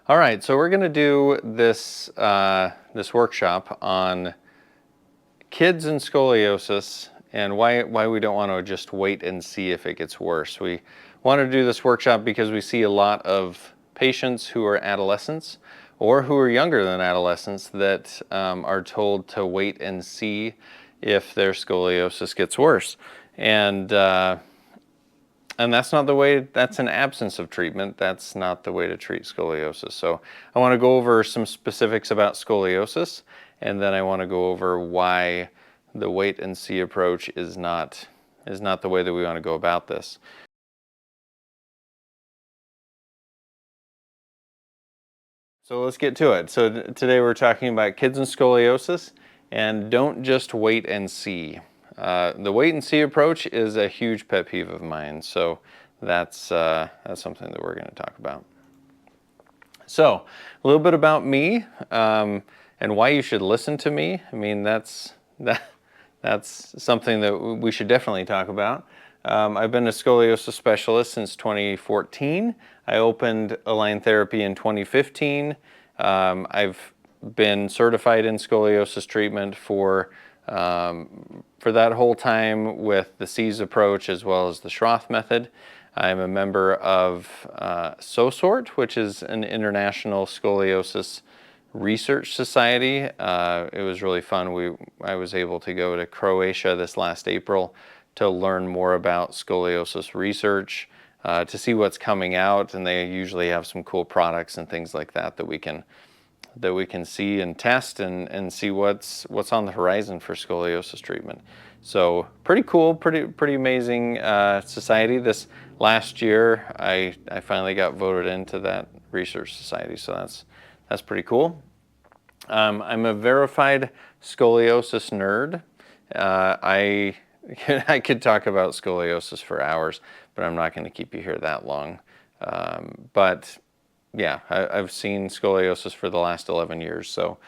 All right, so we're going to do this this workshop on kids and scoliosis and why we don't want to just wait and see if it gets worse. We want to do this workshop because we see a lot of patients who are adolescents or who are younger than adolescents that are told to wait and see if their scoliosis gets worse. And that's not the way, that's an absence of treatment. That's not the way to treat scoliosis. So I want to go over some specifics about scoliosis, and then I want to go over why the wait and see approach is not the way that we want to go about this. So let's get to it. So today we're talking about kids and scoliosis, and don't just wait and see. The wait and see approach is a huge pet peeve of mine, so that's something that we're going to talk about. So a little bit about me and why you should listen to me. I mean, that's something that we should definitely talk about. I've been a scoliosis specialist since 2014. I opened Align Therapy in 2015. I've been certified in scoliosis treatment for that whole time with the SEAS approach as well as the Schroth method. I'm a member of SOSORT, which is an international scoliosis research society. It was really fun. I was able to go to Croatia this last April to learn more about scoliosis research, to see what's coming out, and they usually have some cool products and things like that that we can see and test and see what's on the horizon for scoliosis treatment. So pretty cool, pretty amazing society. This last year, I finally got voted into that research society, so that's pretty cool. I'm a verified scoliosis nerd. I could talk about scoliosis for hours, but I'm not going to keep you here that long. But yeah, I've seen scoliosis for the last 11 years. So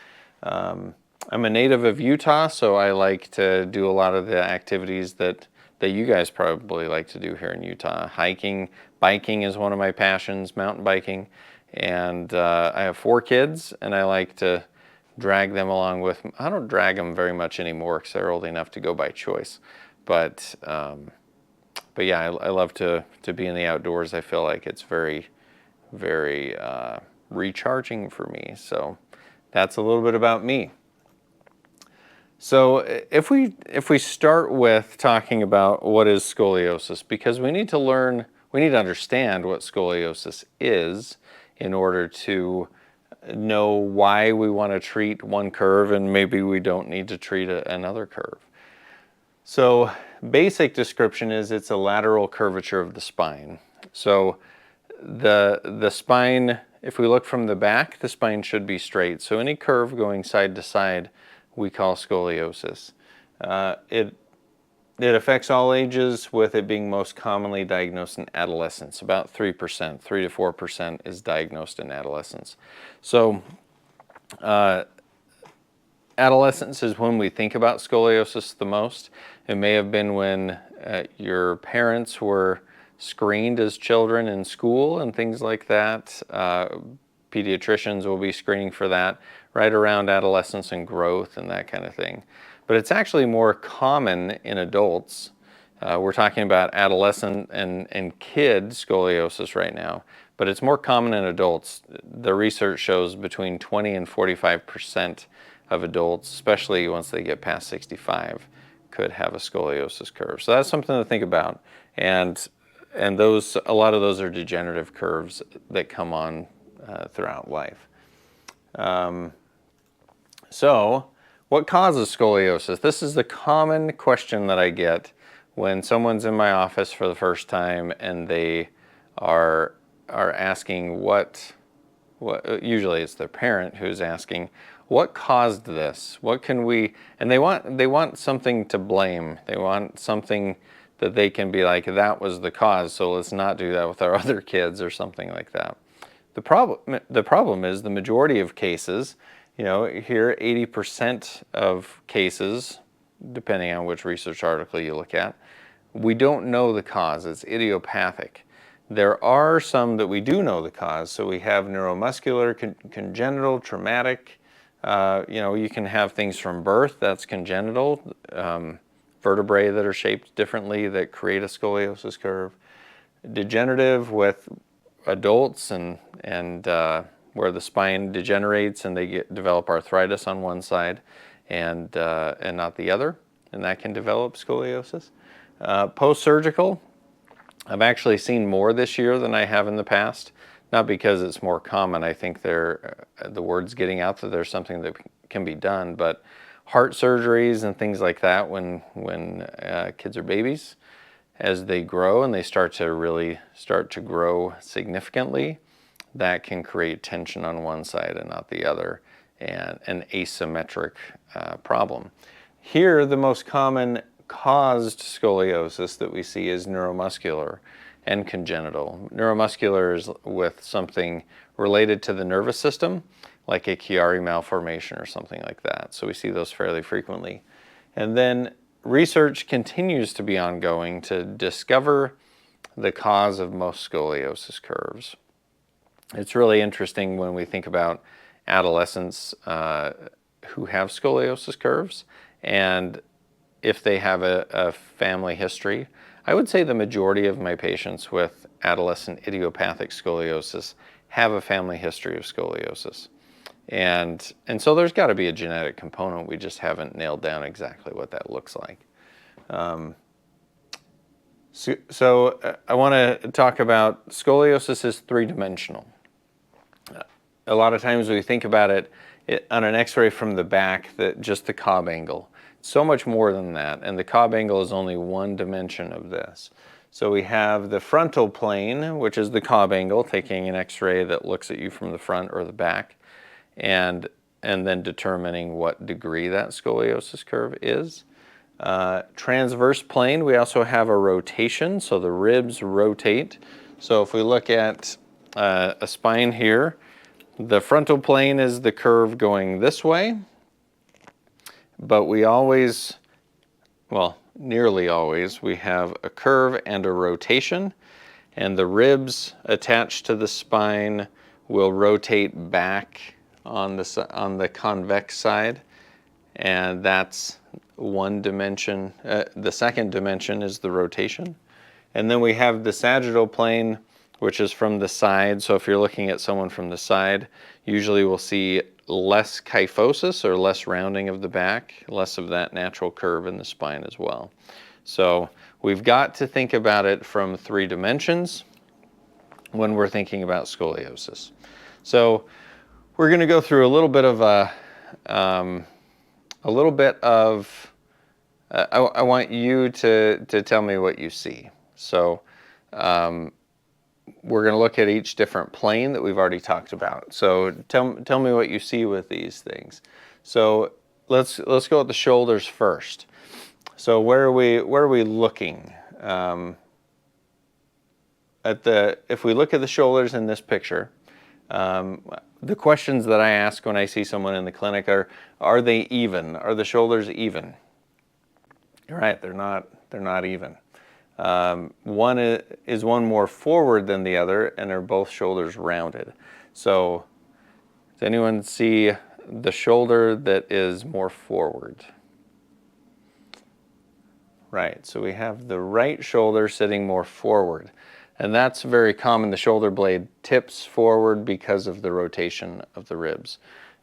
I'm a native of Utah, so I like to do a lot of the activities that you guys probably like to do here in Utah. Hiking, biking is one of my passions, mountain biking. And I have 4 kids, and I like to drag them along with me. I don't drag them very much anymore because they're old enough to go by choice. But yeah, I love to be in the outdoors. I feel like it's very recharging for me. So that's a little bit about me. So if we start with talking about what is scoliosis, because we need to understand what scoliosis is in order to know why we want to treat one curve and maybe we don't need to treat another curve. So basic description is it's a lateral curvature of the spine. So the spine, if we look from the back, the spine should be straight. So any curve going side to side we call scoliosis. It affects all ages, with it being most commonly diagnosed in adolescence. About 3%, 3 to 4% is diagnosed in adolescence. So adolescence is when we think about scoliosis the most. It may have been when your parents were screened as children in school and things like that. Pediatricians will be screening for that right around adolescence and growth and that kind of thing. But it's actually more common in adults. We're talking about adolescent and kid scoliosis right now, but it's more common in adults. The research shows between 20 and 45% of adults, especially once they get past 65, could have a scoliosis curve. So that's something to think about. And a lot of those are degenerative curves that come on throughout life. So what causes scoliosis? This is the common question that I get when someone's in my office for the first time and they are asking what usually it's their parent who's asking, what caused this? What can we, and they want something to blame. They want something that they can be like, that was the cause, so let's not do that with our other kids or something like that. The problem is the majority of cases, here 80% of cases, depending on which research article you look at, we don't know the cause. It's idiopathic. There are some that we do know the cause. So we have neuromuscular, congenital, traumatic. You can have things from birth that's congenital, vertebrae that are shaped differently that create a scoliosis curve. Degenerative with adults and where the spine degenerates and they develop arthritis on one side and not the other, and that can develop scoliosis. Post-surgical, I've actually seen more this year than I have in the past, not because it's more common. I think the word's getting out that there's something that can be done, but heart surgeries and things like that when kids are babies, as they grow and they start to grow significantly, that can create tension on one side and not the other, and an asymmetric problem. Here, the most common caused scoliosis that we see is neuromuscular and congenital. Neuromuscular is with something related to the nervous system, like a Chiari malformation or something like that. So we see those fairly frequently. And then research continues to be ongoing to discover the cause of most scoliosis curves. It's really interesting when we think about adolescents who have scoliosis curves, and if they have a family history. I would say the majority of my patients with adolescent idiopathic scoliosis have a family history of scoliosis. And so there's got to be a genetic component. We just haven't nailed down exactly what that looks like. So I want to talk about scoliosis is three-dimensional. A lot of times we think about it on an x-ray from the back, that just the Cobb angle. So much more than that, and the Cobb angle is only one dimension of this. So we have the frontal plane, which is the Cobb angle, taking an x-ray that looks at you from the front or the back, and then determining what degree that scoliosis curve is. Transverse plane, we also have a rotation, so the ribs rotate. So if we look at a spine here, the frontal plane is the curve going this way, but we always, well, nearly always, we have a curve and a rotation, and the ribs attached to the spine will rotate back on the convex side, and that's one dimension. The second dimension is the rotation. And then we have the sagittal plane, which is from the side. So if you're looking at someone from the side, usually we'll see less kyphosis or less rounding of the back, less of that natural curve in the spine as well. So we've got to think about it from three dimensions when we're thinking about scoliosis. So we're going to go through a little bit of I want you to tell me what you see. So we're going to look at each different plane that we've already talked about. So tell me what you see with these things. So let's go at the shoulders first. So where are we looking? If we look at the shoulders in this picture, the questions that I ask when I see someone in the clinic are they even? Are the shoulders even? You're right, they're not even. One is one more forward than the other, and are both shoulders rounded. So does anyone see the shoulder that is more forward? Right, so we have the right shoulder sitting more forward. And that's very common. The shoulder blade tips forward because of the rotation of the ribs.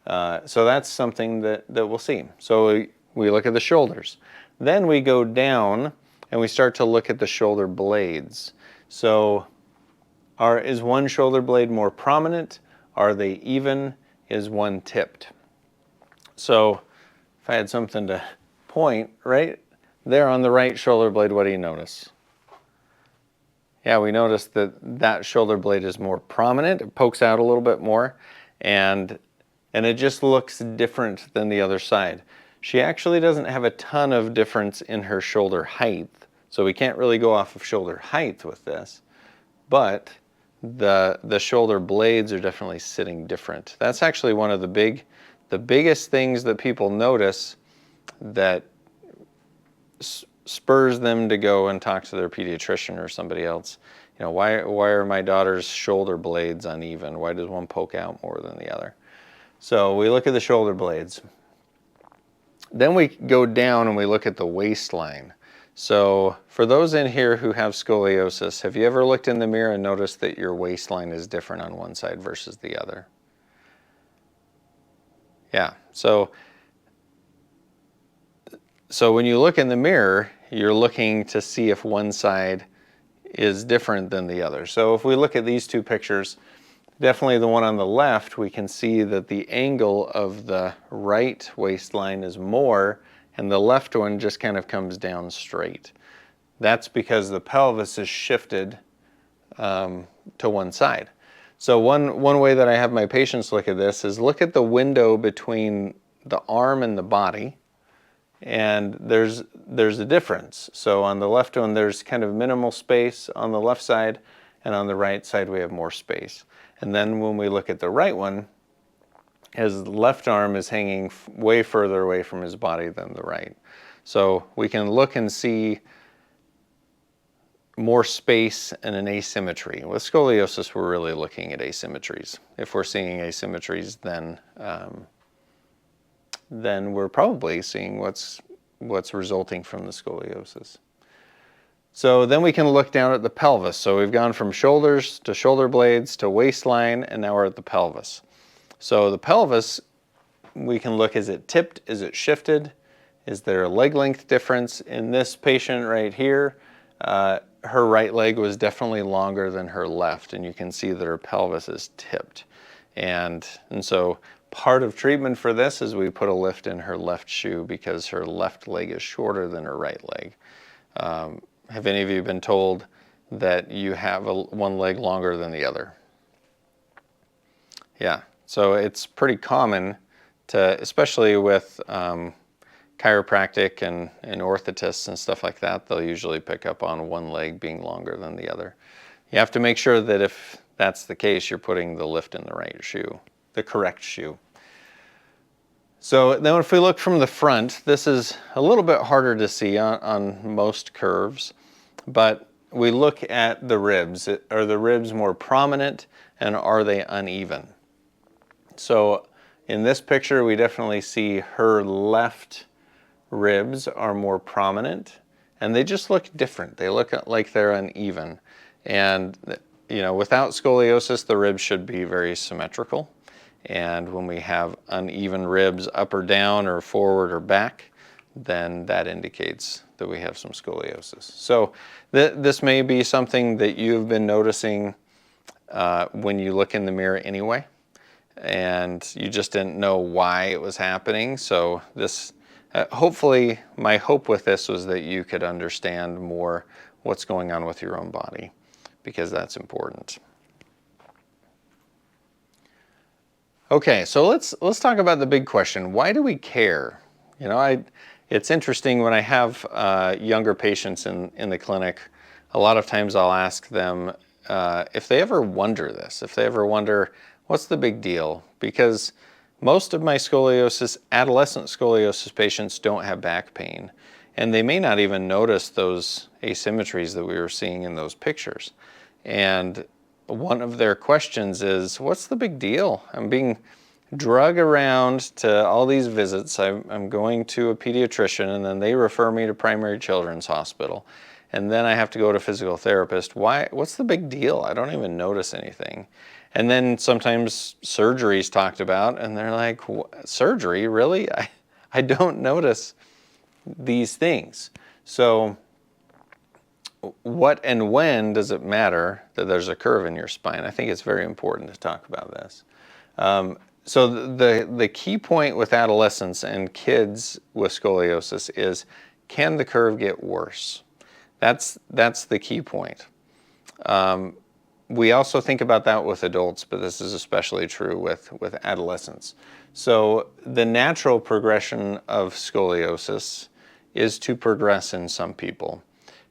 So that's something that we'll see. So we look at the shoulders. Then we go down and we start to look at the shoulder blades. So is one shoulder blade more prominent? Are they even? Is one tipped? So if I had something to point right there on the right shoulder blade, what do you notice? Yeah, we notice that shoulder blade is more prominent. It pokes out a little bit more, and it just looks different than the other side. She actually doesn't have a ton of difference in her shoulder height, so we can't really go off of shoulder height with this, but the shoulder blades are definitely sitting different. That's actually one of the biggest things that people notice that spurs them to go and talk to their pediatrician or somebody else, You know, why are my daughter's shoulder blades uneven? Why does one poke out more than the other? So we look at the shoulder blades. Then we go down and we look at the waistline. So for those in here who have scoliosis, have you ever looked in the mirror and noticed that your waistline is different on one side versus the other? Yeah, so when you look in the mirror, you're looking to see if one side is different than the other. So if we look at these two pictures, definitely the one on the left, we can see that the angle of the right waistline is more, and the left one just kind of comes down straight. That's because the pelvis is shifted to one side. So one way that I have my patients look at this is look at the window between the arm and the body, and there's a difference. So on the left one, there's kind of minimal space on the left side, and on the right side we have more space. And then when we look at the right one, his left arm is hanging way further away from his body than the right. So we can look and see more space and an asymmetry. With scoliosis, we're really looking at asymmetries. If we're seeing asymmetries, then we're probably seeing what's resulting from the scoliosis. So then we can look down at the pelvis. So we've gone from shoulders to shoulder blades to waistline, and now we're at the pelvis. So the pelvis, we can look, is it tipped? Is it shifted? Is there a leg length difference? In this patient right here, her right leg was definitely longer than her left, and you can see that her pelvis is tipped. And so part of treatment for this is we put a lift in her left shoe because her left leg is shorter than her right leg. Have any of you been told that you have one leg longer than the other? Yeah, so it's pretty common to, especially with chiropractic and orthotists and stuff like that, they'll usually pick up on one leg being longer than the other. You have to make sure that if that's the case, you're putting the lift in the right shoe, the correct shoe. So then if we look from the front, this is a little bit harder to see on most curves, but we look at the ribs. Are the ribs more prominent, and are they uneven? So in this picture, we definitely see her left ribs are more prominent, and they just look different. They look like they're uneven. And you know, without scoliosis, the ribs should be very symmetrical. And when we have uneven ribs up or down or forward or back, then that indicates that we have some scoliosis. So this may be something that you've been noticing when you look in the mirror anyway, and you just didn't know why it was happening. So this, hopefully, my hope with this was that you could understand more what's going on with your own body, because that's important. Okay, so let's talk about the big question. Why do we care? You know, it's interesting when I have younger patients in the clinic, a lot of times I'll ask them if they ever wonder this, if they ever wonder, what's the big deal? Because most of my adolescent scoliosis patients don't have back pain, and they may not even notice those asymmetries that we were seeing in those pictures. And one of their questions is, what's the big deal? I'm being drug around to all these visits. I'm going to a pediatrician, and then they refer me to Primary Children's Hospital. And then I have to go to a physical therapist. Why? What's the big deal? I don't even notice anything. And then sometimes surgery is talked about, and they're like, surgery? Really? I don't notice these things. So what and when does it matter that there's a curve in your spine? I think it's very important to talk about this. So the key point with adolescents and kids with scoliosis is, can the curve get worse? That's the key point. We also think about that with adults, but this is especially true with adolescents. So the natural progression of scoliosis is to progress in some people.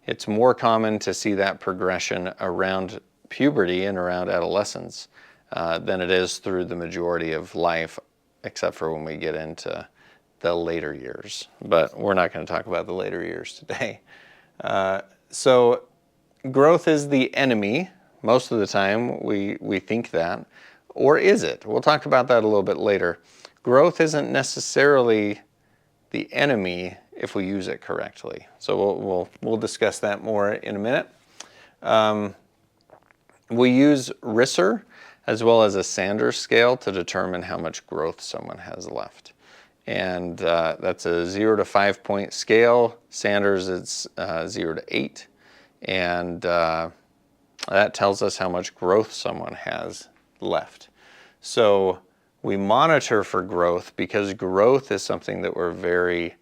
It's more common to see that progression around puberty and around adolescence than it is through the majority of life, except for when we get into the later years. But we're not going to talk about the later years today. So growth is the enemy. Most of the time we think that. Or is it? We'll talk about that a little bit later. Growth isn't necessarily the enemy if we use it correctly. So we'll discuss that more in a minute. We use Risser as well as a Sanders scale to determine how much growth someone has left. And that's a 0 to 5 point scale. Sanders, it's 0 to 8. And that tells us how much growth someone has left. So we monitor for growth because growth is something that we're very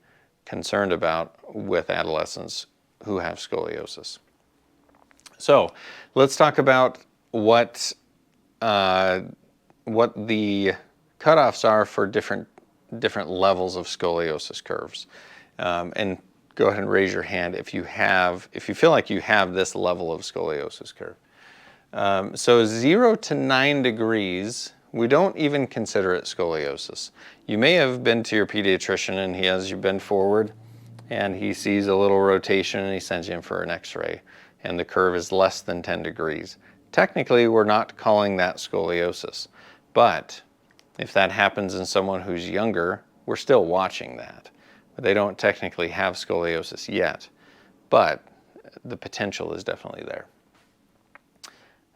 concerned about with adolescents who have scoliosis. So let's talk about what the cutoffs are for different levels of scoliosis curves. And go ahead and raise your hand if you feel like you have this level of scoliosis curve. So 0 to 9 degrees, we don't even consider it scoliosis. You may have been to your pediatrician and he has you bend forward and he sees a little rotation and he sends you in for an x-ray and the curve is less than 10 degrees. Technically, we're not calling that scoliosis, but if that happens in someone who's younger, we're still watching that. They don't technically have scoliosis yet, but the potential is definitely there.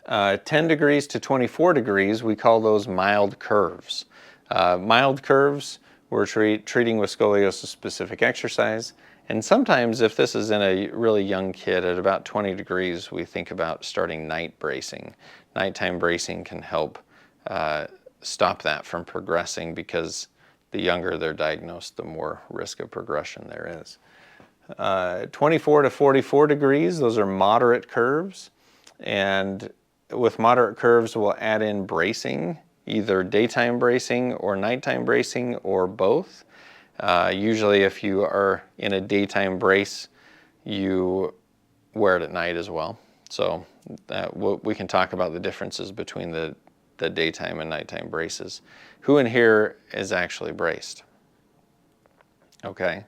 10 degrees to 24 degrees, we call those mild curves. Mild curves, we're treating with scoliosis-specific exercise. And sometimes if this is in a really young kid at about 20 degrees, we think about starting night bracing. Nighttime bracing can help stop that from progressing because the younger they're diagnosed, the more risk of progression there is. 24 to 44 degrees, those are moderate curves. And with moderate curves, we'll add in bracing, either daytime bracing or nighttime bracing or both. Usually if you are in a daytime brace, you wear it at night as well. So we can talk about the differences between the daytime and nighttime braces. Who in here is actually braced? Okay,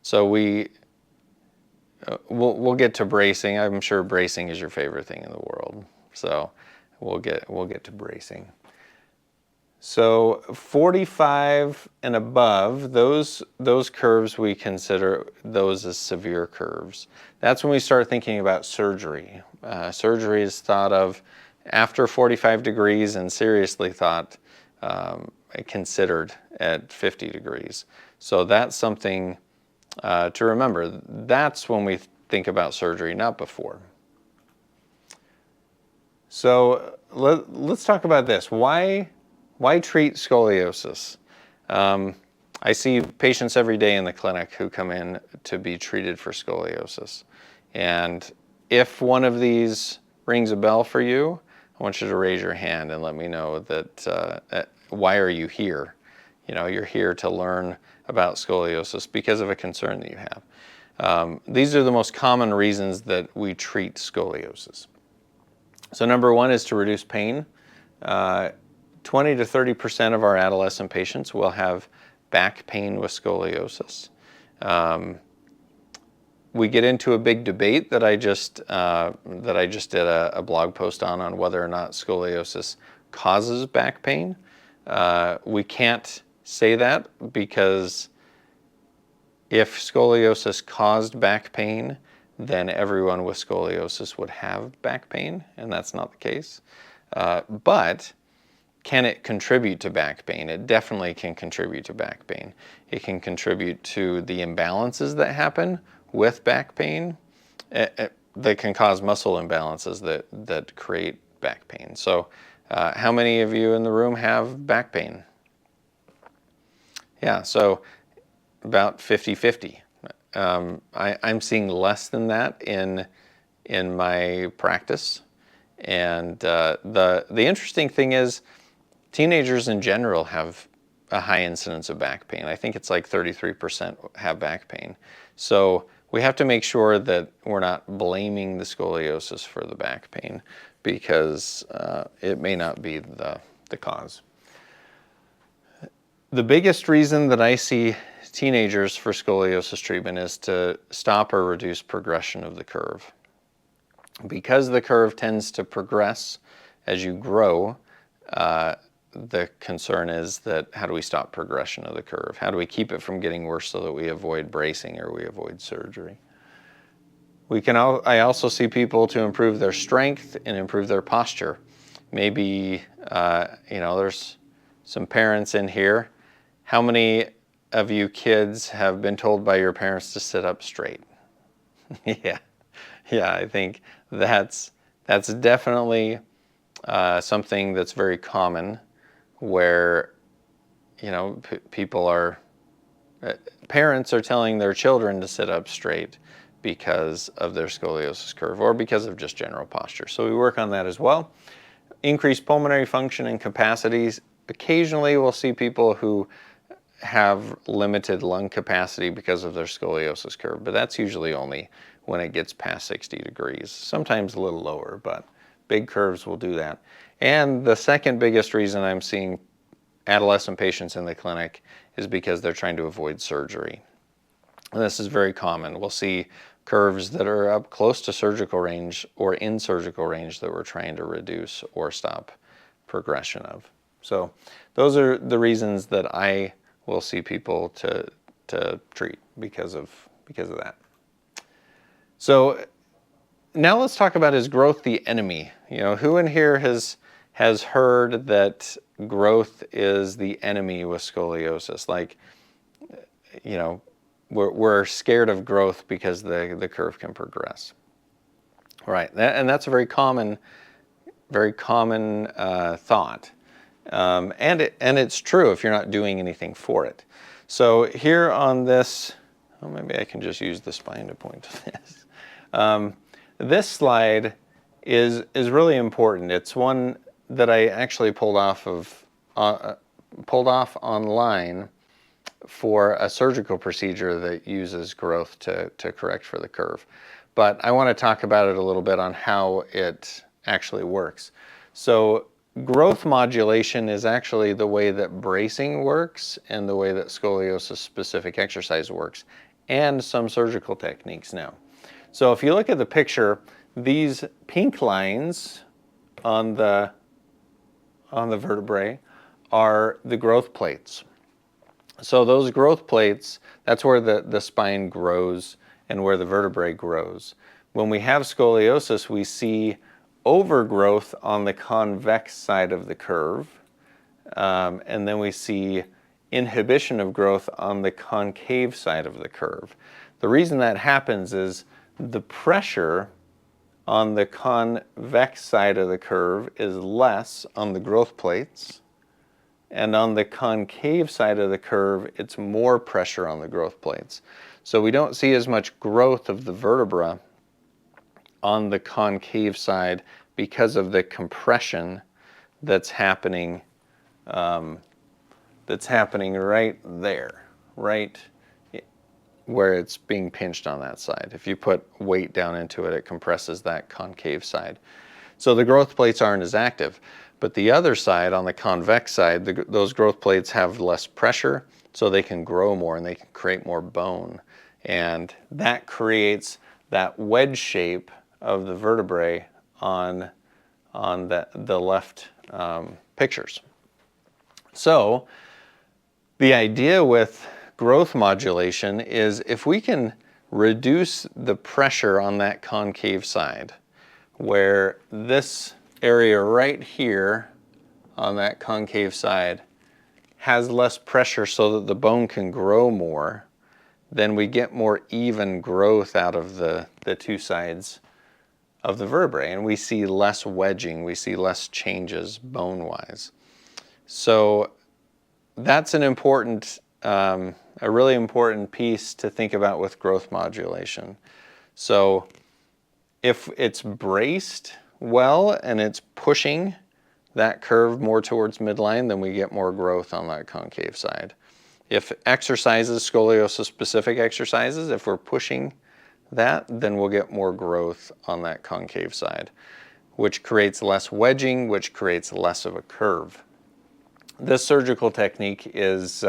so we'll get to bracing. I'm sure bracing is your favorite thing in the world. So we'll get to bracing. So 45 and above, those curves we consider those as severe curves. That's when we start thinking about surgery. Surgery is thought of after 45 degrees and seriously considered at 50 degrees. So that's something to remember. That's when we think about surgery, not before. So let's talk about this. Why treat scoliosis? I see patients every day in the clinic who come in to be treated for scoliosis. And if one of these rings a bell for you, I want you to raise your hand and let me know that why are you here? You know, you're here to learn about scoliosis because of a concern that you have. These are the most common reasons that we treat scoliosis. So number one is to reduce pain. 20 to 30% of our adolescent patients will have back pain with scoliosis. We get into a big debate that I just did a blog post on whether or not scoliosis causes back pain. We can't say that because if scoliosis caused back pain, then everyone with scoliosis would have back pain, and that's not the case. But can it contribute to back pain? It definitely can contribute to back pain. It can contribute to the imbalances that happen with back pain that can cause muscle imbalances that create back pain. So how many of you in the room have back pain? Yeah, so about 50-50. I'm seeing less than that in my practice. And the interesting thing is teenagers in general have a high incidence of back pain. I think it's like 33% have back pain. So we have to make sure that we're not blaming the scoliosis for the back pain because it may not be the cause. The biggest reason that I see teenagers for scoliosis treatment is to stop or reduce progression of the curve. Because the curve tends to progress as you grow, the concern is that how do we stop progression of the curve? How do we keep it from getting worse so that we avoid bracing or we avoid surgery? I also see people to improve their strength and improve their posture. Maybe, there's some parents in here. How many of you kids have been told by your parents to sit up straight? Yeah, I think that's definitely something that's very common, where parents are telling their children to sit up straight because of their scoliosis curve or because of just general posture. So we work on that as well. Increased pulmonary function and capacities. Occasionally we'll see people who have limited lung capacity because of their scoliosis curve, but that's usually only when it gets past 60 degrees. Sometimes a little lower, but big curves will do that. And the second biggest reason I'm seeing adolescent patients in the clinic is because they're trying to avoid surgery. And this is very common. We'll see curves that are up close to surgical range or in surgical range that we're trying to reduce or stop progression of. So those are the reasons that I will see people to treat because of that. So now let's talk about, is growth the enemy? Who in here has heard that growth is the enemy with scoliosis? Like, we're scared of growth because the curve can progress. Right, and that's a very common thought. And it's true if you're not doing anything for it. So here on this, maybe I can just use the spine to point to this. This slide is really important. It's one that I actually pulled off online for a surgical procedure that uses growth to correct for the curve. But I want to talk about it a little bit on how it actually works. So growth modulation is actually the way that bracing works and the way that scoliosis specific exercise works, and some surgical techniques now. So if you look at the picture, these pink lines on the vertebrae are the growth plates. So those growth plates, that's where the spine grows and where the vertebrae grows. When we have scoliosis, we see overgrowth on the convex side of the curve, and then we see inhibition of growth on the concave side of the curve. The reason that happens is the pressure on the convex side of the curve is less on the growth plates, and on the concave side of the curve, it's more pressure on the growth plates. So we don't see as much growth of the vertebra on the concave side because of the compression that's happening right there, right where it's being pinched on that side. If you put weight down into it, it compresses that concave side. So the growth plates aren't as active. But the other side, on the convex side, those growth plates have less pressure, so they can grow more and they can create more bone. And that creates that wedge shape of the vertebrae on the left pictures. So the idea with growth modulation is if we can reduce the pressure on that concave side, where this area right here on that concave side has less pressure so that the bone can grow more, then we get more even growth out of the two sides of the vertebrae, and we see less wedging, we see less changes bone-wise. So that's an important, a really important piece to think about with growth modulation. So if it's braced well and it's pushing that curve more towards midline, then we get more growth on that concave side. If exercises, scoliosis specific exercises, if we're pushing that, then we'll get more growth on that concave side, which creates less wedging, which creates less of a curve. This surgical technique is,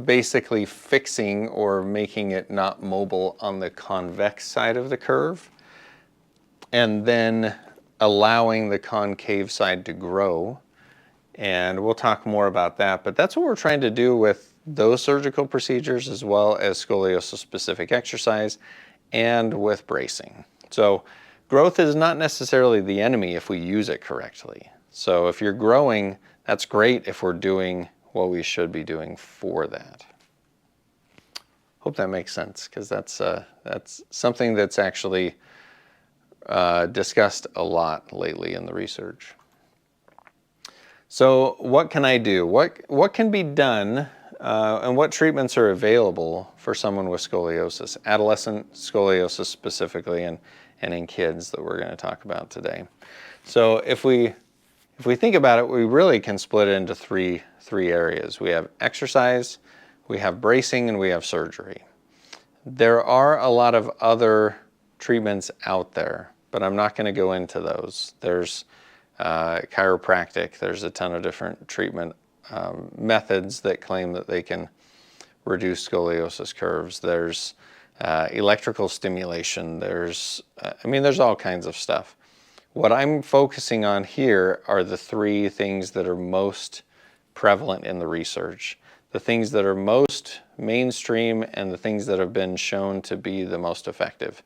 basically fixing or making it not mobile on the convex side of the curve, and then allowing the concave side to grow. And we'll talk more about that, but that's what we're trying to do with those surgical procedures, as well as scoliosis specific exercise and with bracing. So growth is not necessarily the enemy if we use it correctly. So if you're growing, that's great if we're doing what we should be doing for that. Hope that makes sense, because that's something that's actually discussed a lot lately in the research. So what can I do? What can be done and what treatments are available for someone with scoliosis, adolescent scoliosis specifically, and in kids that we're going to talk about today. So if we think about it, we really can split it into three areas. We have exercise, we have bracing, and we have surgery. There are a lot of other treatments out there, but I'm not going to go into those. There's chiropractic, there's a ton of different treatment methods that claim that they can reduce scoliosis curves. There's electrical stimulation, there's all kinds of stuff. What I'm focusing on here are the three things that are most prevalent in the research, the things that are most mainstream, and the things that have been shown to be the most effective.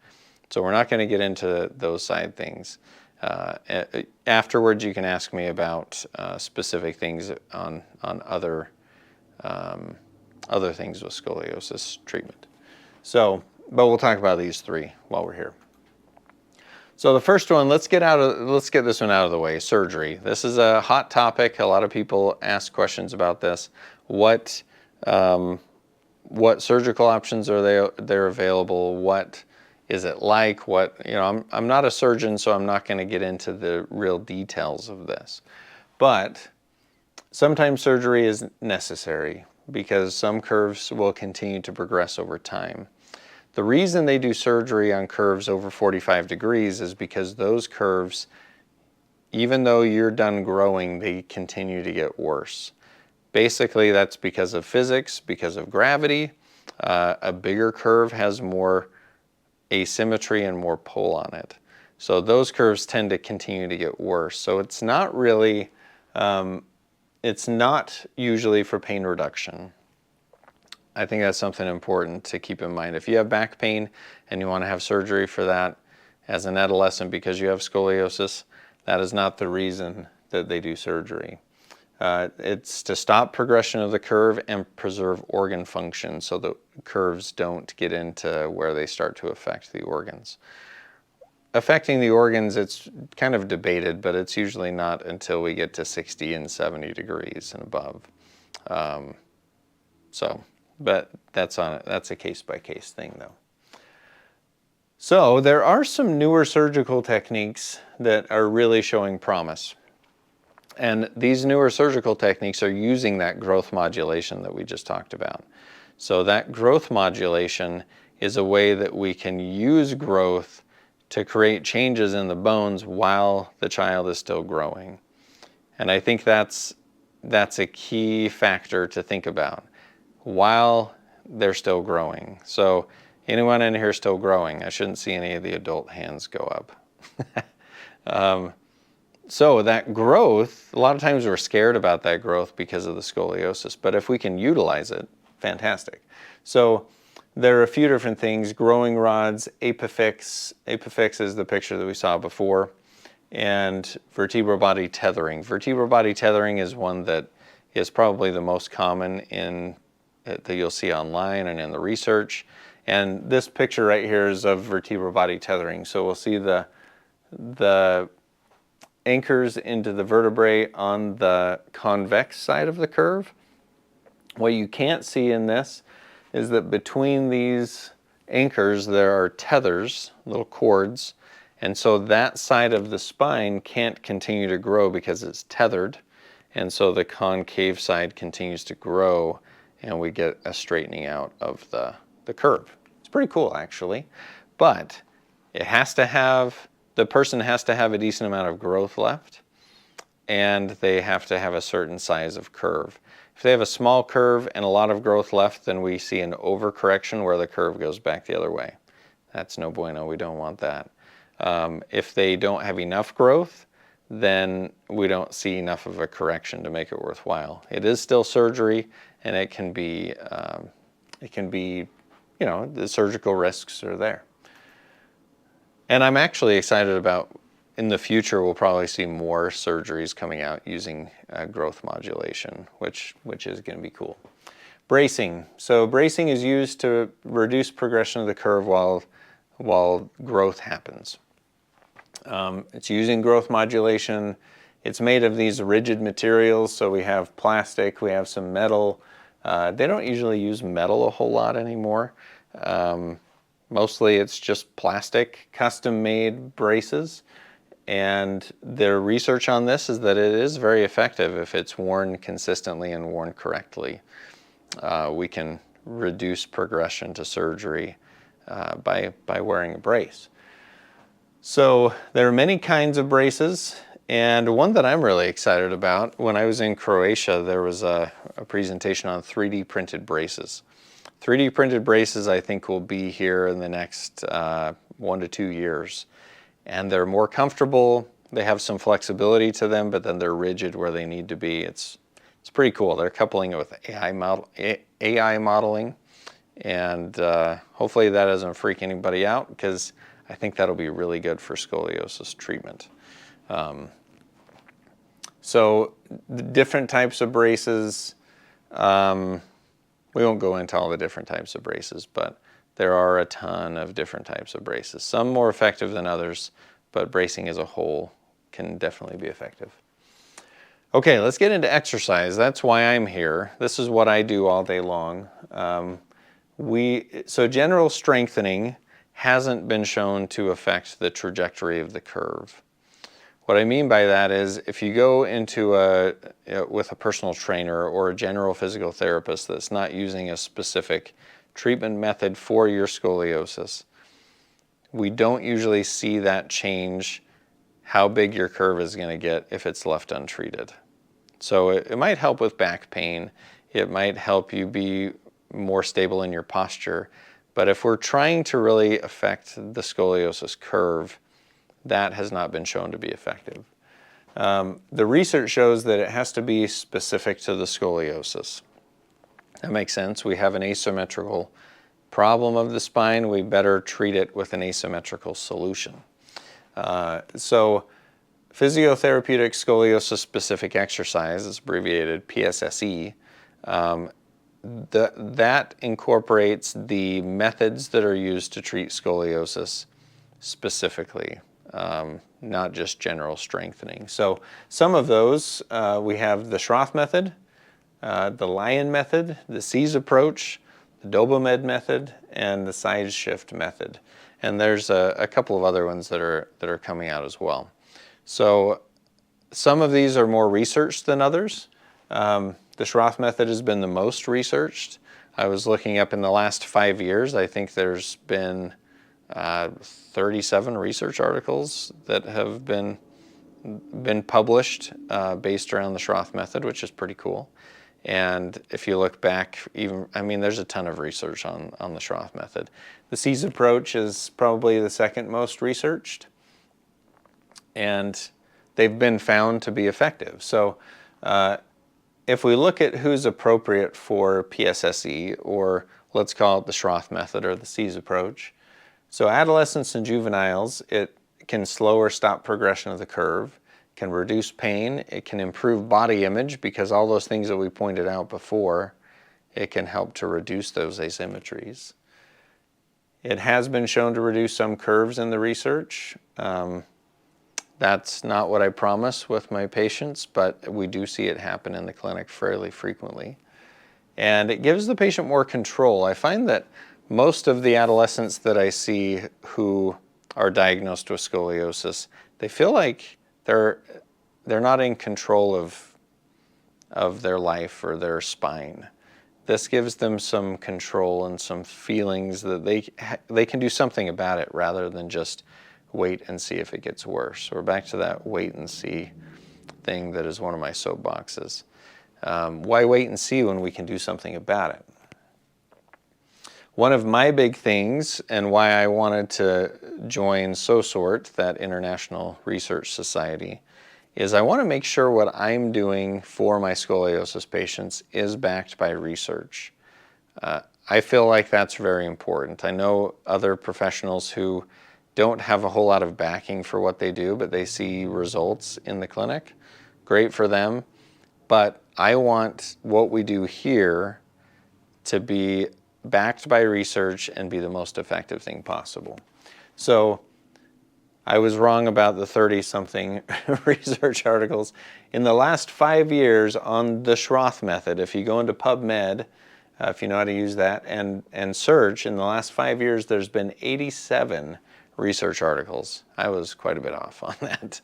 So we're not going to get into those side things. Afterwards, you can ask me about specific things on other things with scoliosis treatment. So, but we'll talk about these three while we're here. So the first one, let's get this one out of the way. Surgery. This is a hot topic. A lot of people ask questions about this. What surgical options are there available? What is it like? I'm not a surgeon, so I'm not going to get into the real details of this. But sometimes surgery is necessary because some curves will continue to progress over time. The reason they do surgery on curves over 45 degrees is because those curves, even though you're done growing, they continue to get worse. Basically, that's because of physics, because of gravity. A bigger curve has more asymmetry and more pull on it. So those curves tend to continue to get worse. So it's not really, it's not usually for pain reduction. I think that's something important to keep in mind. If you have back pain and you want to have surgery for that as an adolescent because you have scoliosis, that is not the reason that they do surgery. It's to stop progression of the curve and preserve organ function so the curves don't get into where they start to affect the organs. Affecting the organs, it's kind of debated, but it's usually not until we get to 60 and 70 degrees and above. But that's a case-by-case thing, though. So there are some newer surgical techniques that are really showing promise. And these newer surgical techniques are using that growth modulation that we just talked about. So that growth modulation is a way that we can use growth to create changes in the bones while the child is still growing. And I think that's a key factor to think about. While they're still growing. So anyone in here still growing? I shouldn't see any of the adult hands go up. So that growth, a lot of times we're scared about that growth because of the scoliosis, but if we can utilize it, fantastic. So there are a few different things, growing rods, apifix. Apifix is the picture that we saw before, and vertebral body tethering. Vertebral body tethering is one that is probably the most common that you'll see online and in the research. And this picture right here is of vertebral body tethering. So we'll see the anchors into the vertebrae on the convex side of the curve. What you can't see in this is that between these anchors there are tethers, little cords, and so that side of the spine can't continue to grow because it's tethered, and so the concave side continues to grow and we get a straightening out of the curve. It's pretty cool, actually, but it has to have, the person has to have a decent amount of growth left, and they have to have a certain size of curve. If they have a small curve and a lot of growth left, then we see an overcorrection where the curve goes back the other way. That's no bueno, we don't want that. If they don't have enough growth, then we don't see enough of a correction to make it worthwhile. It is still surgery, and it can be, you know, the surgical risks are there. And I'm actually excited about, in the future, we'll probably see more surgeries coming out using growth modulation, which is going to be cool. Bracing. So bracing is used to reduce progression of the curve while growth happens. It's using growth modulation. It's made of these rigid materials, so we have plastic, we have some metal. They don't usually use metal a whole lot anymore. Mostly it's just plastic, custom-made braces. And their research on this is that it is very effective if it's worn consistently and worn correctly. We can reduce progression to surgery by wearing a brace. So there are many kinds of braces, and one that I'm really excited about, when I was in Croatia, there was a presentation on 3D printed braces. 3D printed braces, I think, will be here in the next 1 to 2 years. And they're more comfortable, they have some flexibility to them, but then they're rigid where they need to be. It's pretty cool. They're coupling it with AI modeling, and hopefully that doesn't freak anybody out, because I think that'll be really good for scoliosis treatment. So the different types of braces, we won't go into all the different types of braces, but there are a ton of different types of braces. Some more effective than others, but bracing as a whole can definitely be effective. Okay, let's get into exercise. That's why I'm here. This is what I do all day long. So general strengthening hasn't been shown to affect the trajectory of the curve. What I mean by that is, if you go into with a personal trainer or a general physical therapist that's not using a specific treatment method for your scoliosis, we don't usually see that change how big your curve is going to get if it's left untreated. So it might help with back pain, it might help you be more stable in your posture, but if we're trying to really affect the scoliosis curve, that has not been shown to be effective. The research shows that it has to be specific to the scoliosis. That makes sense. We have an asymmetrical problem of the spine. We better treat it with an asymmetrical solution. So physiotherapeutic scoliosis specific exercise is abbreviated PSSE. That incorporates the methods that are used to treat scoliosis specifically, not just general strengthening. So some of those, we have the Schroth method, the Lion method, the C's approach, the Dobomed method, and the side shift method. And there's a couple of other ones that are coming out as well. So some of these are more researched than others. The Schroth method has been the most researched. I was looking up in the last 5 years, I think there's been 37 research articles that have been published based around the Schroth method, which is pretty cool. And if you look back, there's a ton of research on the Schroth method. The C's approach is probably the second most researched, and they've been found to be effective. So if we look at who's appropriate for PSSE, or let's call it the Schroth method or the C's approach, so adolescents and juveniles, it can slow or stop progression of the curve, can reduce pain, it can improve body image, because all those things that we pointed out before, it can help to reduce those asymmetries. It has been shown to reduce some curves in the research. That's not what I promise with my patients, but we do see it happen in the clinic fairly frequently. And it gives the patient more control. I find that most of the adolescents that I see who are diagnosed with scoliosis, they feel like they're not in control of their life or their spine. This gives them some control and some feelings that they can do something about it, rather than just wait and see if it gets worse. We're back to that wait and see thing that is one of my soapboxes. Why wait and see when we can do something about it? One of my big things, and why I wanted to join SOSORT, that International Research Society, is I want to make sure what I'm doing for my scoliosis patients is backed by research. I feel like that's very important. I know other professionals who don't have a whole lot of backing for what they do, but they see results in the clinic. Great for them. But I want what we do here to be backed by research and be the most effective thing possible. So I was wrong about the 30-something research articles. In the last 5 years on the Schroth method, if you go into PubMed, if you know how to use that, and search, in the last 5 years there's been 87 research articles. I was quite a bit off on that.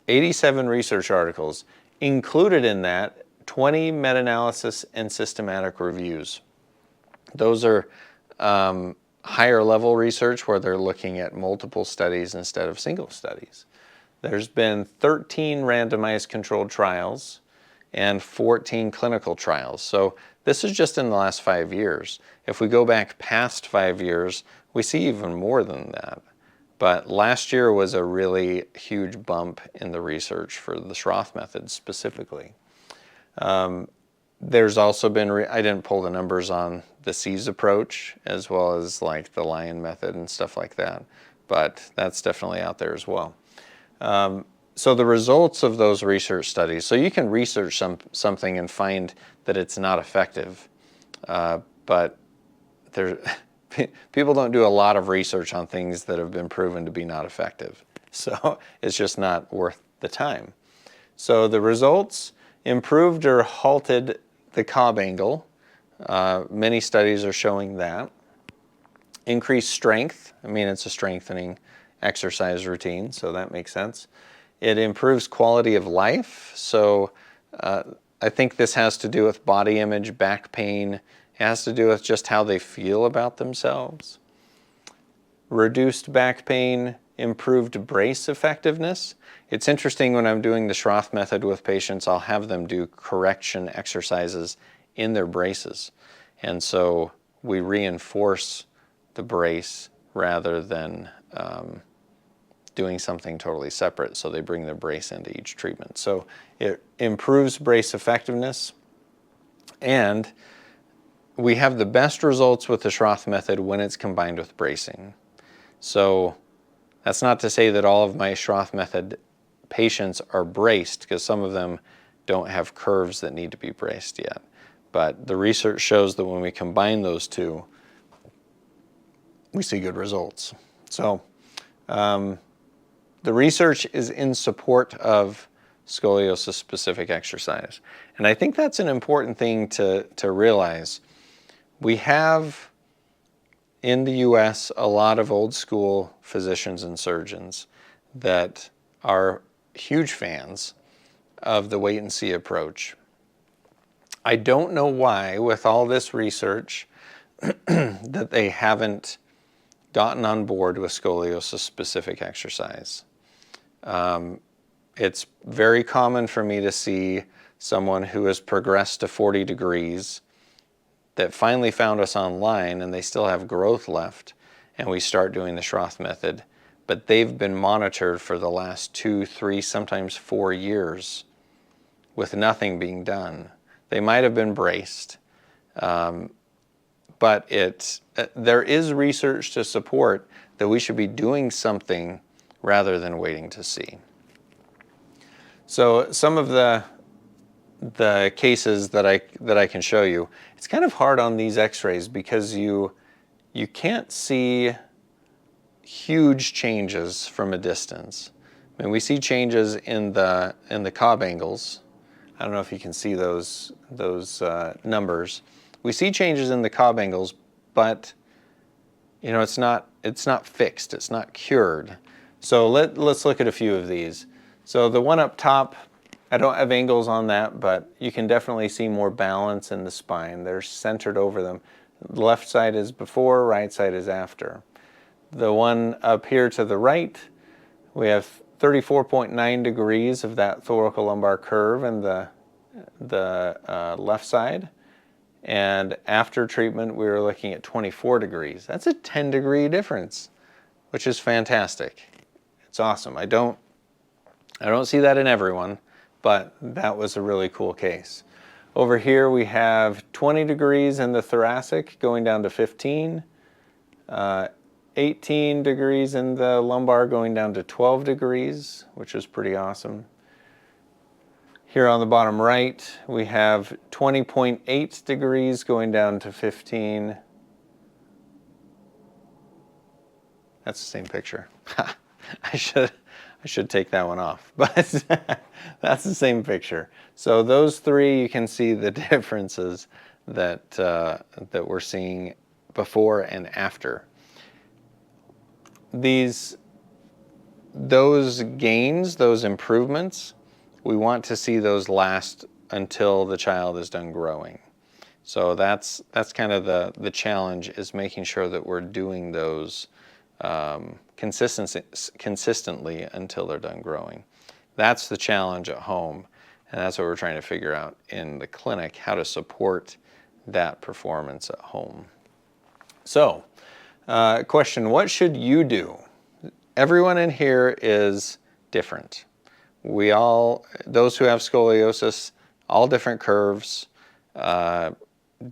87 research articles. Included in that, 20 meta-analysis and systematic reviews. Those are higher level research where they're looking at multiple studies instead of single studies. There's been 13 randomized controlled trials and 14 clinical trials. So this is just in the last 5 years. If we go back past 5 years, we see even more than that. But last year was a really huge bump in the research for the Schroth method specifically. There's also been, I didn't pull the numbers on the C's approach as well as like the Lion method and stuff like that, but that's definitely out there as well. So the results of those research studies, so you can research something and find that it's not effective, but people don't do a lot of research on things that have been proven to be not effective. So it's just not worth the time. So the results: improved or halted the Cobb angle. Many studies are showing that. Increased strength. I mean, it's a strengthening exercise routine, so that makes sense. It improves quality of life. So I think this has to do with body image, back pain. It has to do with just how they feel about themselves. Reduced back pain, improved brace effectiveness. It's interesting when I'm doing the Schroth method with patients, I'll have them do correction exercises in their braces. And so we reinforce the brace rather than doing something totally separate. So they bring the brace into each treatment. So it improves brace effectiveness. And we have the best results with the Schroth method when it's combined with bracing. So that's not to say that all of my Schroth method patients are braced, because some of them don't have curves that need to be braced yet. But the research shows that when we combine those two, we see good results. So the research is in support of scoliosis-specific exercise. And I think that's an important thing to realize. We have in the US a lot of old school physicians and surgeons that are huge fans of the wait and see approach. I don't know why, with all this research, that they haven't gotten on board with scoliosis-specific exercise. It's very common for me to see someone who has progressed to 40 degrees that finally found us online and they still have growth left, and we start doing the Schroth method, but they've been monitored for the last 2, 3, sometimes 4 years with nothing being done. They might have been braced, but there is research to support that we should be doing something rather than waiting to see. So some of the cases that I can show you, it's kind of hard on these x-rays because you can't see huge changes from a distance. I mean, we see changes in the Cobb angles. I don't know if you can see those numbers. We see changes in the Cobb angles, but you know, it's not fixed, it's not cured. So let's look at a few of these. So the one up top, I don't have angles on that, but you can definitely see more balance in the spine. They're centered over them. The left side is before, right side is after. The one up here to the right, we have 34.9 degrees of that thoracolumbar curve in the left side. And after treatment, we were looking at 24 degrees. That's a 10-degree difference, which is fantastic. It's awesome. I don't see that in everyone, but that was a really cool case. Over here we have 20 degrees in the thoracic going down to 15, 18 degrees in the lumbar going down to 12 degrees, which is pretty awesome. Here on the bottom right, we have 20.8 degrees going down to 15. That's the same picture. I should take that one off, but that's the same picture. So those three, you can see the differences that that we're seeing before and after. Those gains, those improvements, we want to see those last until the child is done growing. So that's kind of the challenge, is making sure that we're doing those consistently until they're done growing. That's the challenge at home, and that's what we're trying to figure out in the clinic, how to support that performance at home. So, question, what should you do? Everyone in here is different. We all, those who have scoliosis, all different curves,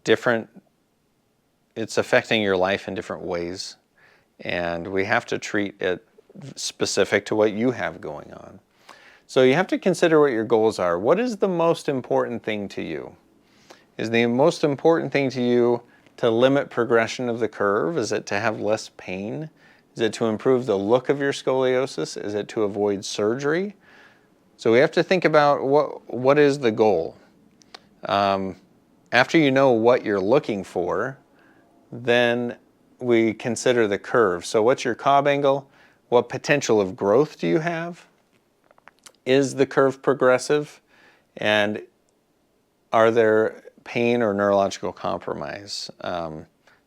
different, it's affecting your life in different ways, and we have to treat it specific to what you have going on. So you have to consider what your goals are. What is the most important thing to you? Is the most important thing to you to limit progression of the curve? Is it to have less pain? Is it to improve the look of your scoliosis? Is it to avoid surgery? So we have to think about what is the goal. After you know what you're looking for, then we consider the curve. So what's your Cobb angle? What potential of growth do you have? Is the curve progressive? And are there pain or neurological compromise?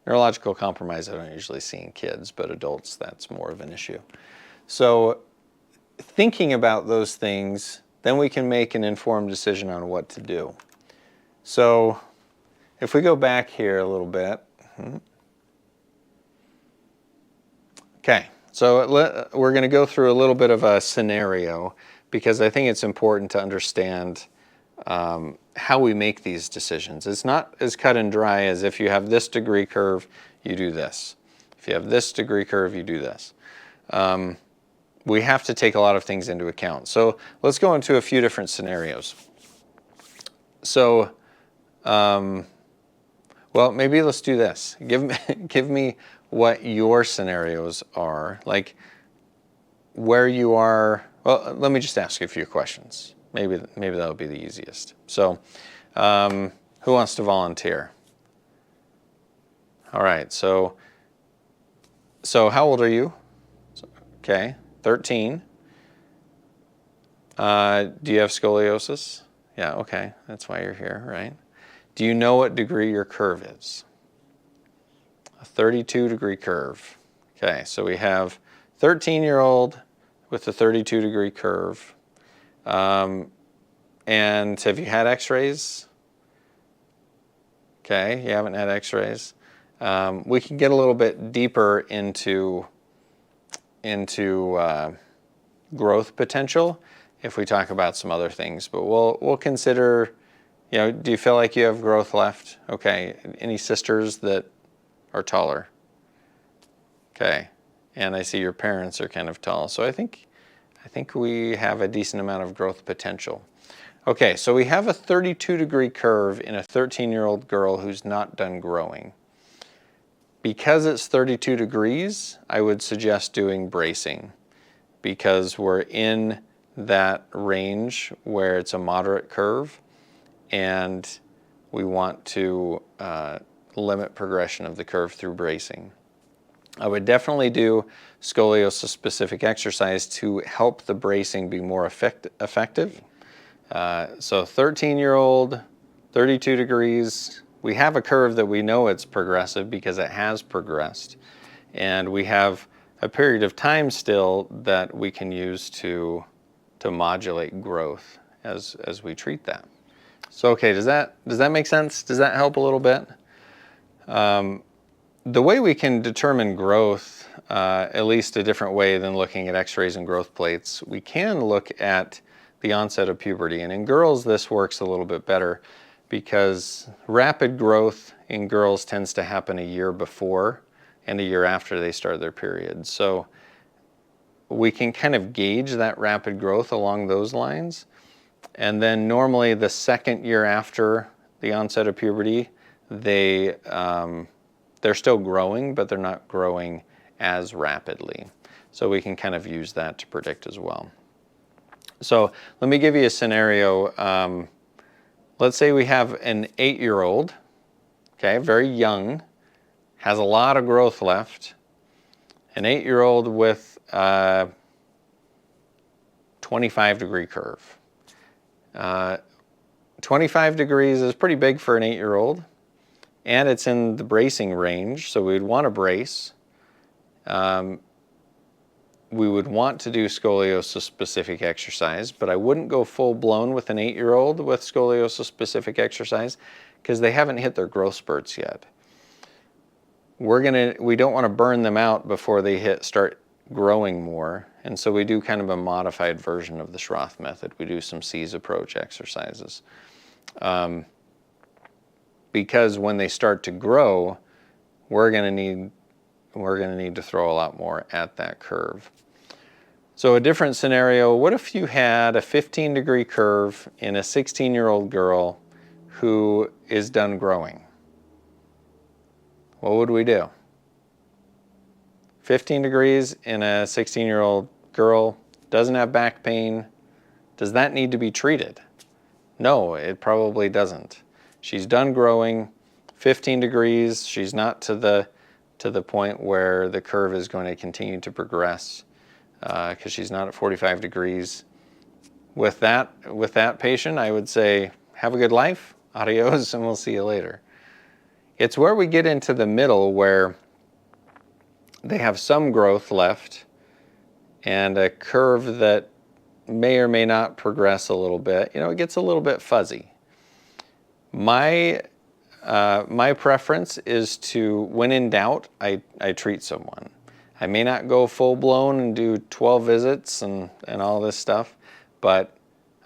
Neurological compromise I don't usually see in kids, but adults, that's more of an issue. So thinking about those things, then we can make an informed decision on what to do. So if we go back here a little bit. Okay, so we're going to go through a little bit of a scenario, because I think it's important to understand how we make these decisions. It's not as cut and dry as if you have this degree curve, you do this. If you have this degree curve, you do this. We have to take a lot of things into account. So let's go into a few different scenarios. So, well, maybe let's do this. Give me what your scenarios are, like where you are. Well, let me just ask you a few questions. Maybe that'll be the easiest. So, who wants to volunteer? All right. So how old are you? Okay, 13. Do you have scoliosis? Yeah. Okay, that's why you're here, right? Do you know what degree your curve is? A 32-degree curve. Okay, so we have 13-year-old with a 32-degree curve. And have you had x-rays? Okay, you haven't had x-rays. We can get a little bit deeper into growth potential if we talk about some other things, but we'll consider, you know, do you feel like you have growth left? Okay, any sisters that are taller? Okay, and I see your parents are kind of tall, so I think we have a decent amount of growth potential. Okay, so we have a 32-degree curve in a 13-year-old girl who's not done growing. Because it's 32 degrees, I would suggest doing bracing, because we're in that range where it's a moderate curve, and we want to limit progression of the curve through bracing. I would definitely do scoliosis-specific exercise to help the bracing be more effective. So 13-year-old, 32 degrees, we have a curve that we know it's progressive because it has progressed. And we have a period of time still that we can use to modulate growth as we treat that. So okay, does that make sense? Does that help a little bit? The way we can determine growth, at least a different way than looking at x-rays and growth plates, we can look at the onset of puberty. And in girls, this works a little bit better because rapid growth in girls tends to happen a year before and a year after they start their period. So we can kind of gauge that rapid growth along those lines. And then normally the second year after the onset of puberty, they're still growing, but they're not growing as rapidly. So we can kind of use that to predict as well. So let me give you a scenario. Let's say we have an 8-year-old, okay, very young, has a lot of growth left. An 8-year-old with a 25-degree curve. 25 degrees is pretty big for an 8-year-old, and it's in the bracing range, so we'd want to brace. We would want to do scoliosis-specific exercise, but I wouldn't go full-blown with an 8-year-old with scoliosis-specific exercise because they haven't hit their growth spurts yet. We don't want to burn them out before they start growing more, and so we do kind of a modified version of the Schroth method. We do some C's approach exercises. Because when they start to grow, we're going to need to throw a lot more at that curve. So a different scenario, what if you had a 15-degree curve in a 16-year-old girl who is done growing? What would we do? 15 degrees in a 16-year-old girl, doesn't have back pain. Does that need to be treated? No, it probably doesn't. She's done growing, 15 degrees, she's not to the point where the curve is going to continue to progress because she's not at 45 degrees. With that patient, I would say, have a good life, adios, and we'll see you later. It's where we get into the middle where they have some growth left and a curve that may or may not progress a little bit. It gets a little bit fuzzy. My preference is to, when in doubt, I treat someone. I may not go full-blown and do 12 visits and all this stuff, but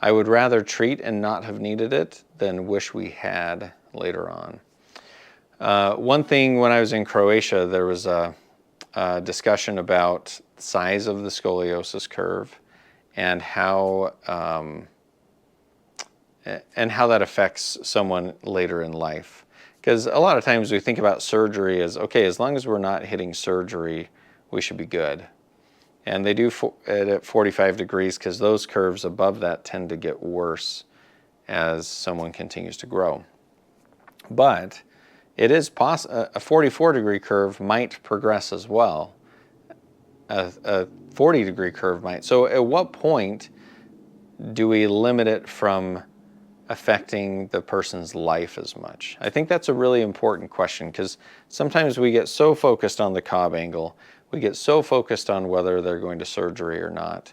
I would rather treat and not have needed it than wish we had later on. One thing, when I was in Croatia, there was a discussion about the size of the scoliosis curve and how that affects someone later in life. Because a lot of times we think about surgery as, okay, as long as we're not hitting surgery, we should be good. And they do it at 45 degrees because those curves above that tend to get worse as someone continues to grow. But it is possible, a 44-degree curve might progress as well. A 40-degree curve might. So at what point do we limit it from affecting the person's life as much? I think that's a really important question because sometimes we get so focused on the Cobb angle, we get so focused on whether they're going to surgery or not,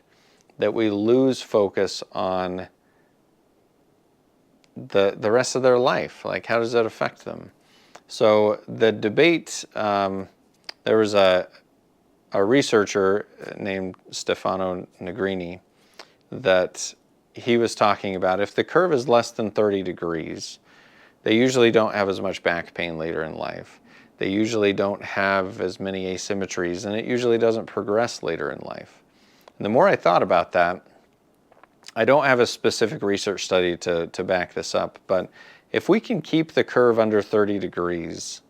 that we lose focus on the rest of their life. Like, how does that affect them? So the debate, there was a researcher named Stefano Negrini that he was talking about if the curve is less than 30 degrees, they usually don't have as much back pain later in life. They usually don't have as many asymmetries, and it usually doesn't progress later in life. And the more I thought about that, I don't have a specific research study to back this up, but if we can keep the curve under 30 degrees,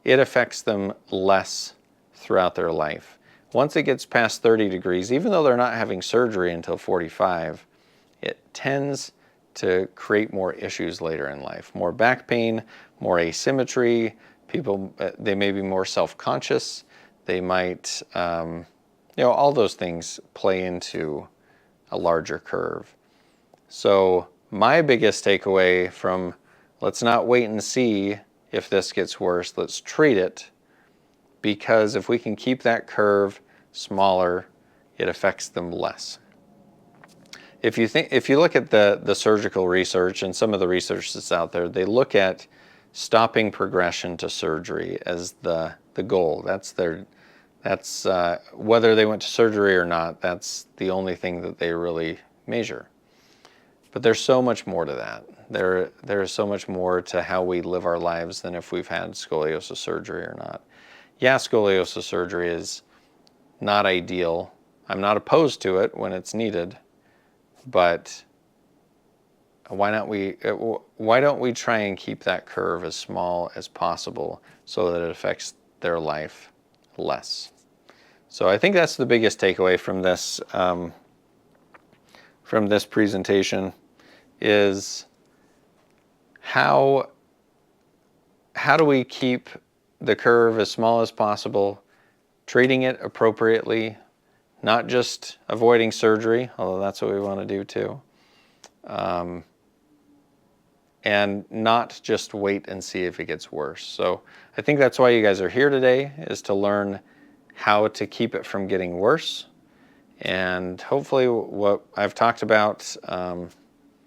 it affects them less throughout their life. Once it gets past 30 degrees, even though they're not having surgery until 45, it tends to create more issues later in life. More back pain, more asymmetry, people, they may be more self-conscious, they might, all those things play into a larger curve. So my biggest takeaway from let's not wait and see if this gets worse, let's treat it, because if we can keep that curve smaller, it affects them less. If you look at the surgical research and some of the research that's out there, they look at stopping progression to surgery as the goal. That's whether they went to surgery or not, that's the only thing that they really measure. But there's so much more to that. There is so much more to how we live our lives than if we've had scoliosis surgery or not. Yeah, scoliosis surgery is not ideal. I'm not opposed to it when it's needed, but why don't we try and keep that curve as small as possible so that it affects their life less? So I think that's the biggest takeaway from this presentation is how do we keep the curve as small as possible, treating it appropriately, not just avoiding surgery, although that's what we want to do too, and not just wait and see if it gets worse. So I think that's why you guys are here today, is to learn how to keep it from getting worse. And hopefully what I've talked about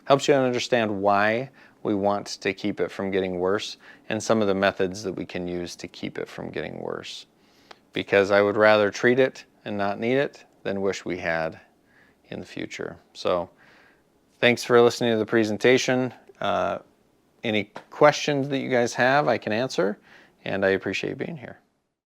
helps you understand why we want to keep it from getting worse and some of the methods that we can use to keep it from getting worse. Because I would rather treat it and not need it than wish we had in the future. So thanks for listening to the presentation. Any questions that you guys have, I can answer, and I appreciate being here.